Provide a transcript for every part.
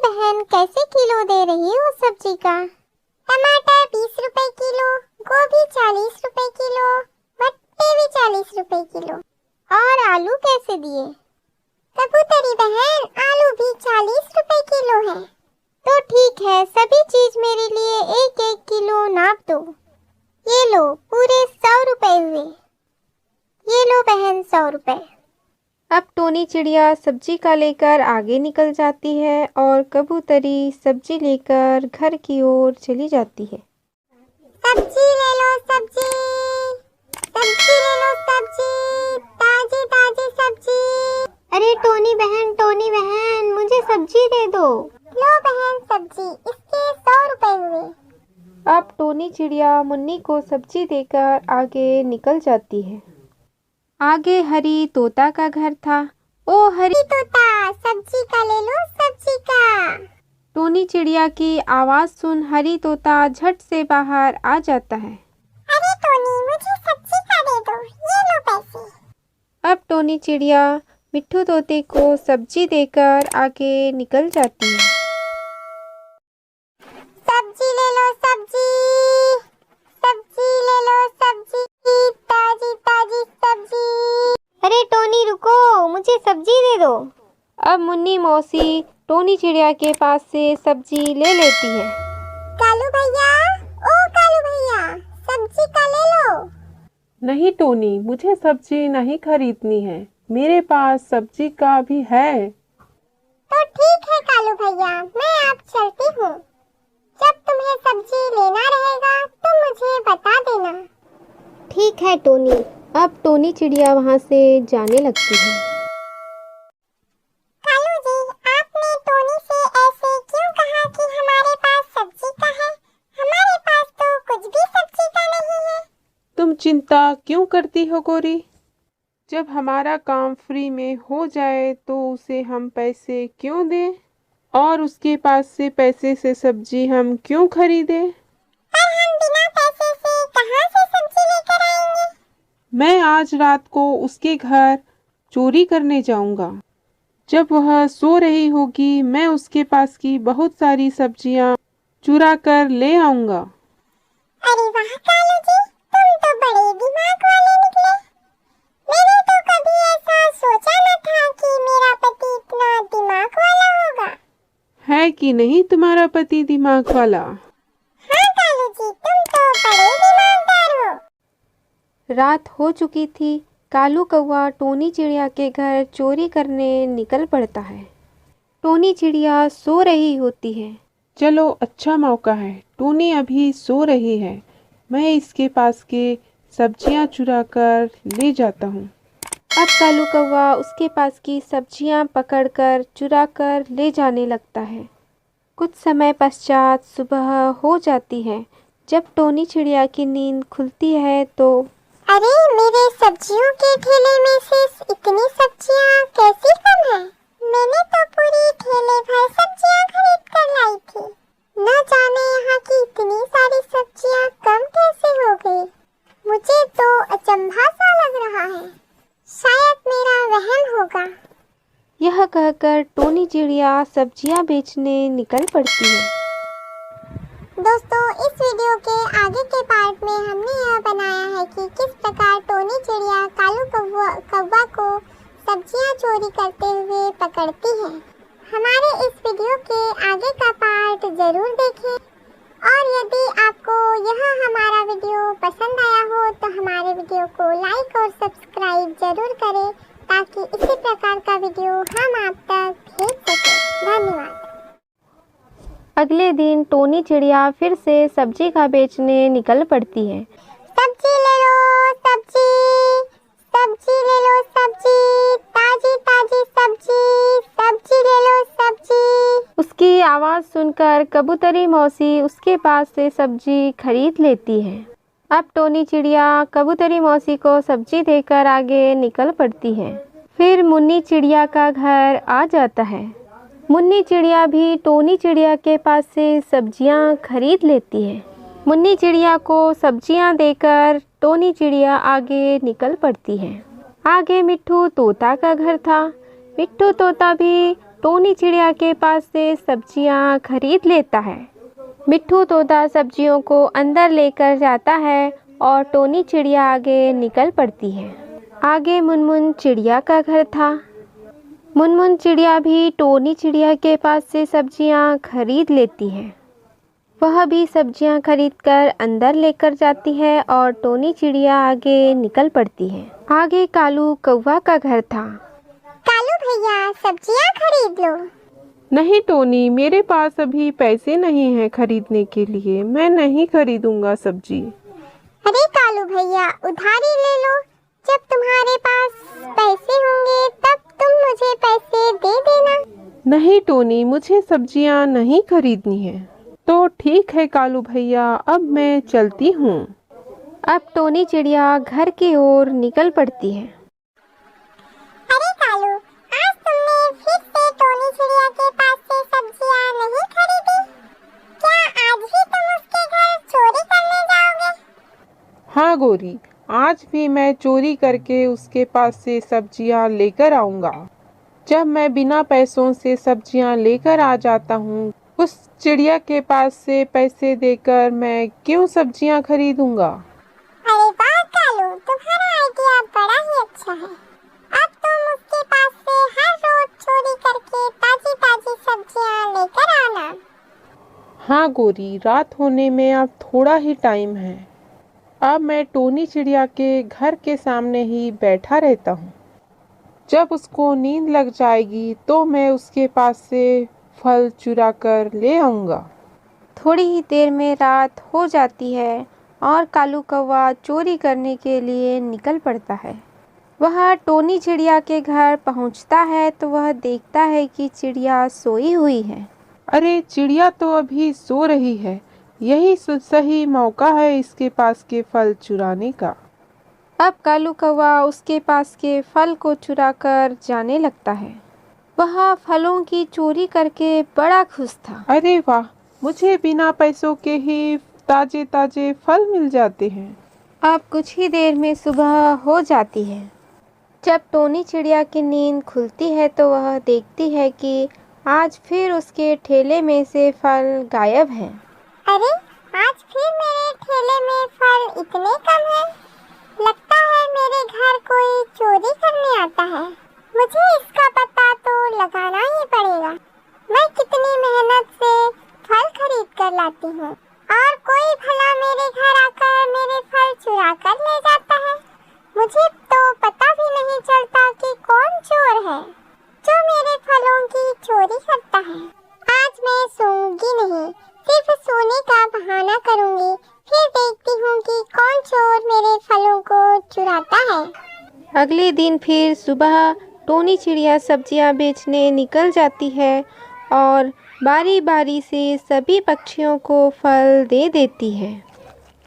बहन, कैसे किलो दे रही हो सब्जी का? टमाटर 20 रुपए किलो, गोभी 40 रुपए किलो, भट्टे भी 40 रुपए किलो। और आलू कैसे दिए? कबूतरी बहन, आलू भी 40 रुपए किलो है। तो ठीक है, सभी चीज मेरे लिए 1-1 किलो नाप दो। ये लो, पूरे 100 रुपए हुए। ये लो बहन, 100 रुपए। अब टोनी चिड़िया सब्जी का लेकर आगे निकल जाती है और कबूतरी सब्जी लेकर घर की ओर चली जाती है। सब्जी ले लो, सब्जी सब्जी ले लो, सब्जी ताजी ताजी सब्जी। अरे टोनी बहन, मुझे सब्जी दे दो। लो बहन सब्जी, इसके 100 रुपए हुए। अब टोनी चिड़िया मुन्नी को सब्जी देकर आगे निकल जाती है। आगे हरी तोता का घर था। ओ हरी तोता, सब्जी का ले लो, सब्जी का। टोनी चिड़िया की आवाज सुन हरी तोता झट से बाहर आ जाता है। अरे टोनी, मुझे सब्जी का दे दो, ये लो पैसे। अब टोनी चिड़िया मिट्ठू तोते को सब्जी देकर आगे निकल जाती है। सब्जी ले लो, सब्जी सब्जी ले लो, सब्जी ताजी ताजी सब्जी। अरे टोनी रुको, मुझे सब्जी दे दो। अब मुन्नी मौसी टोनी चिड़िया के पास से सब्जी ले लेती है। कालू भैया, ओ कालू भैया, सब्जी का ले लो। नहीं टोनी, मुझे सब्जी नहीं खरीदनी है, मेरे पास सब्जी का भी है। तो ठीक है कालू भैया, मैं अब चलती हूँ। जब तुम्हें सब्जी लेना रहेगा तो मुझे बता देना। ठीक है टोनी। अब टोनी चिड़िया वहाँ से जाने लगती है। कालू जी, आपने टोनी से ऐसे क्यों कहा कि हमारे पास सब्जी का है? हमारे पास तो कुछ भी सब्जी का नहीं है। तुम चिंता क्यों करती हो गोरी? जब हमारा काम फ्री में हो जाए तो उसे हम पैसे क्यों दें? और उसके पास से पैसे से सब्जी हम क्यों खरीदें? पर हम बिना पैसे से कहाँ से सब्जी लेकर आएंगे? मैं आज रात को उसके घर चोरी करने जाऊंगा। जब वह सो रही होगी मैं उसके पास की बहुत सारी सब्जियां चुरा कर ले आऊंगा। अरे वाह कालू जी, तुम तो बड़े दिमाग वाले निकले। मैंने तो कभी ऐसा सोचा न था कि मेरा पति इतना दिमाग वाला होगा। है कि नहीं तुम्हारा पति दिमाग वाला? हाँ कालू जी, तुम तो बड़े दिमागदार हो। रात हो चुकी थी। कालू कौवा टोनी चिड़िया के घर चोरी करने निकल पड़ता है। टोनी चिड़िया सो रही होती है। चलो अच्छा मौका है, टोनी अभी सो रही है, मैं इसके पास के सब्जियां चुरा कर ले जाता हूँ। अब कालू कौवा उसके पास की सब्जियां पकड़कर चुरा कर ले जाने लगता है। कुछ समय पश्चात सुबह हो जाती है। जब टोनी चिड़िया की नींद खुलती है तो अरे मेरे सब्जियों के ठेले में से इतनी सब्जियां कैसी कम है? मैंने तो पूरी ठेले भर सब्जियां खरीद कर लाई थी। न जाने यहाँ की इतनी सारी सब्जियां कम कैसे हो गई? मुझे तो अचंभा सा लग रहा है। शायद मेरा वहम होगा। यह कहकर टोनी चिड़िया सब्जियां बेचने निकल पड़ती है। दोस्तों, इस वीडियो के आगे के पार्ट में हमने यह बनाया है कि किस प्रकार टोनी चिड़िया कालू कौवा को सब्जियां चोरी करते हुए पकड़ती है। हमारे इस वीडियो के आगे का पार्ट जरूर देखें। और यदि आपको यह हमारा वीडियो पसंद आया हो तो हमारे वीडियो को लाइक और सब्सक्राइब जरूर करें ताकि इसी प्रकार का वीडियो हम आप तक भेज सकें। धन्यवाद। अगले दिन टोनी चिड़िया फिर से सब्जी का बेचने निकल पड़ती है। सब्जी ले लो, सब्जी सब्जी ले लो, सब्जी ताजी ताजी सब्जी, सब्जी ले लो, सब्जी। उसकी आवाज़ सुनकर कबूतरी मौसी उसके पास से सब्जी खरीद लेती है। अब टोनी चिड़िया कबूतरी मौसी को सब्जी देकर आगे निकल पड़ती है। फिर मुन्नी चिड़िया का घर आ जाता है। मुन्नी चिड़िया भी टोनी चिड़िया के पास से सब्जियां खरीद लेती है। मुन्नी चिड़िया को सब्जियां देकर टोनी चिड़िया आगे निकल पड़ती है। आगे मिट्ठू तोता का घर था। मिट्ठू तोता भी टोनी चिड़िया के पास से सब्जियां खरीद लेता है। मिट्ठू तोता सब्जियों को अंदर लेकर जाता है और टोनी चिड़िया आगे निकल पड़ती है। आगे मुनमुन चिड़िया का घर था। मुनमुन चिड़िया भी टोनी चिड़िया के पास से सब्जियां खरीद लेती है। वह भी सब्जियां खरीदकर अंदर लेकर जाती है और टोनी चिड़िया आगे निकल पड़ती है। आगे कालू कौवा का घर था। कालू भैया सब्जियां खरीद लो। नहीं टोनी, मेरे पास अभी पैसे नहीं हैं खरीदने के लिए, मैं नहीं खरीदूंगा सब्जी। अरे कालू भैया उधारी ले लो, जब तुम्हारे पास पैसे होंगे तब तुम मुझे पैसे दे देना। नहीं टोनी, मुझे सब्जियां नहीं खरीदनी है। तो ठीक है कालू भैया, अब मैं चलती हूँ। अब टोनी चिड़िया घर की ओर निकल पड़ती है। अरे कालू, आज तुमने फिर से टोनी चिड़िया के पास से सब्जियां नहीं खरीदी? क्या आज भी तुम उसके घर चोरी करने जाओगे? हाँ गोरी, आज भी मैं चोरी करके उसके पास से सब्जियां लेकर आऊंगा। जब मैं बिना पैसों से सब्जियां लेकर आ जाता हूँ, उस चिड़िया के पास से पैसे देकर मैं क्यों सब्जियां खरीदूंगा? अरे वाह कालू, तुम्हारा आइडिया बड़ा ही अच्छा है। अब तुम उसके पास से हर रोज चोरी करके ताजी ताजी सब्जियां लेकर आना। हाँ गोरी, रात होने में अब थोड़ा ही टाइम है। अब मैं टोनी चिड़िया के घर के सामने ही बैठा रहता हूँ। जब उसको नींद लग जाएगी तो मैं उसके पास से फल चुरा कर ले आऊँगा। थोड़ी ही देर में रात हो जाती है और कालू कौवा चोरी करने के लिए निकल पड़ता है। वह टोनी चिड़िया के घर पहुंचता है तो वह देखता है कि चिड़िया सोई हुई है। अरे चिड़िया तो अभी सो रही है, यही सही मौका है इसके पास के फल चुराने का। अब कालू कौवा उसके पास के फल को चुराकर जाने लगता है। वह फलों की चोरी करके बड़ा खुश था। अरे वाह, मुझे बिना पैसों के ही ताजे ताजे फल मिल जाते हैं। अब कुछ ही देर में सुबह हो जाती है। जब टोनी चिड़िया की नींद खुलती है तो वह देखती है कि आज फिर उसके ठेले में से फल गायब हैं। अरे आज फिर मेरे ठेले में फल इतने कम हैं। लगता है मेरे घर कोई चोरी करने आता है। मुझे इसका पता तो लगाना ही पड़ेगा। मैं कितनी मेहनत से फल खरीद कर लाती हूँ और कोई भला मेरे घर आकर मेरे फल चुरा कर ले जाता है। मुझे तो पता भी नहीं चलता कि कौन चोर है जो मेरे फलों की चोरी करता है। आज मैं सोऊंगी नहीं, सिर्फ सोने का बहाना करूंगी। फिर देखती हूँ कि कौन चोर मेरे फलों को चुराता है। अगले दिन फिर सुबह टोनी चिड़िया सब्जियां बेचने निकल जाती है और बारी बारी से सभी पक्षियों को फल दे देती है।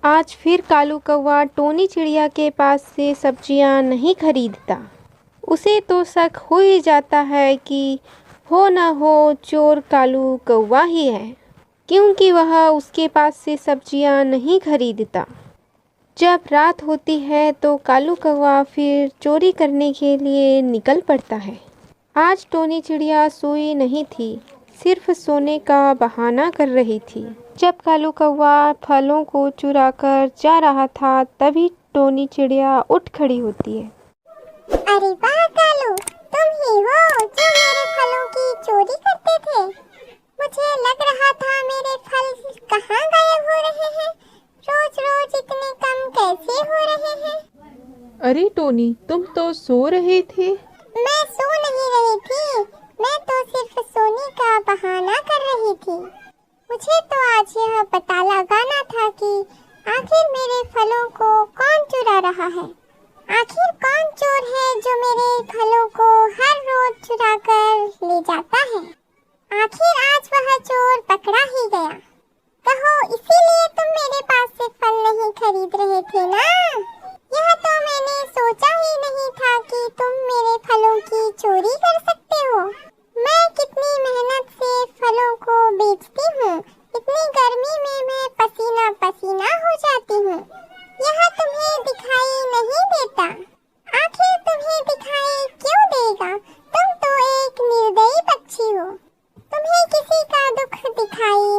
आज फिर कालू कौवा टोनी चिड़िया के पास से सब्जियां नहीं खरीदता। उसे तो शक हो ही जाता है कि हो न हो चोर कालू कौवा ही है, क्योंकि वह उसके पास से सब्जियां नहीं खरीदता। जब रात होती है तो कालू कौवा फिर चोरी करने के लिए निकल पड़ता है। आज टोनी चिड़िया सोई नहीं थी, सिर्फ सोने का बहाना कर रही थी। जब कालू कौवा फलों को चुरा कर जा रहा था तभी टोनी चिड़िया उठ खड़ी होती है। अरे वाह कालू, तुम ही हो जो मेरे फलों की चोरी करते थे। मुझे लग रहा था मेरे फल कहाँ गायब हो रहे हैं। रोज रोज इतने कम कैसे हो रहे हैं? अरे टोनी, तुम तो सो रही थी। मैं सो नहीं रही थी, मैं तो सिर्फ सोने का बहाना कर रही थी। मुझे तो आज यह पता लगाना था कि आखिर मेरे फलों को कौन चुरा रहा है। आखिर कौन चोर है जो मेरे फलों को हर रोज चुरा कर ले जाता है। आखिर आज वह चोर पकड़ा ही गया। कहो, इसीलिए तुम मेरे पास से फल नहीं खरीद रहे थे ना? यह तो मैंने सोचा ही नहीं था कि तुम मेरे फलों की चोरी कर सकते हो। मैं कितनी मेहनत से फलों को बेचती हूँ। इतनी गर्मी में मैं पसीना पसीना हो जाती हूँ। यह तुम्हें दिखाई नहीं देता। आखिर तुम्हें दिखाई क्यों देगा? तुम तो एक निर्दयी पक्षी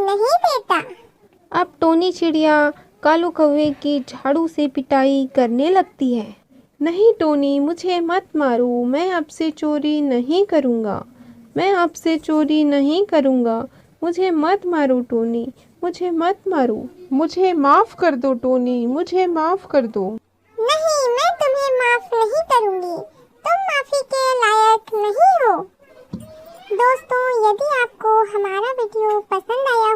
नहीं देता। अब टोनी चिड़िया कालू कौवे की झाड़ू से पिटाई करने लगती है। नहीं टोनी, मुझे मत मारो, मैं आपसे चोरी नहीं करूँगा, मैं आपसे चोरी नहीं करूँगा, मुझे मत मारो टोनी, मुझे मत मारो। मुझे माफ कर दो टोनी, मुझे माफ कर दो। नहीं, मैं तुम्हें माफ नहीं करूँगी, तुम माफी के लायक नहीं हो। दोस्तों, यदि आपको हमारा वीडियो पसंद आया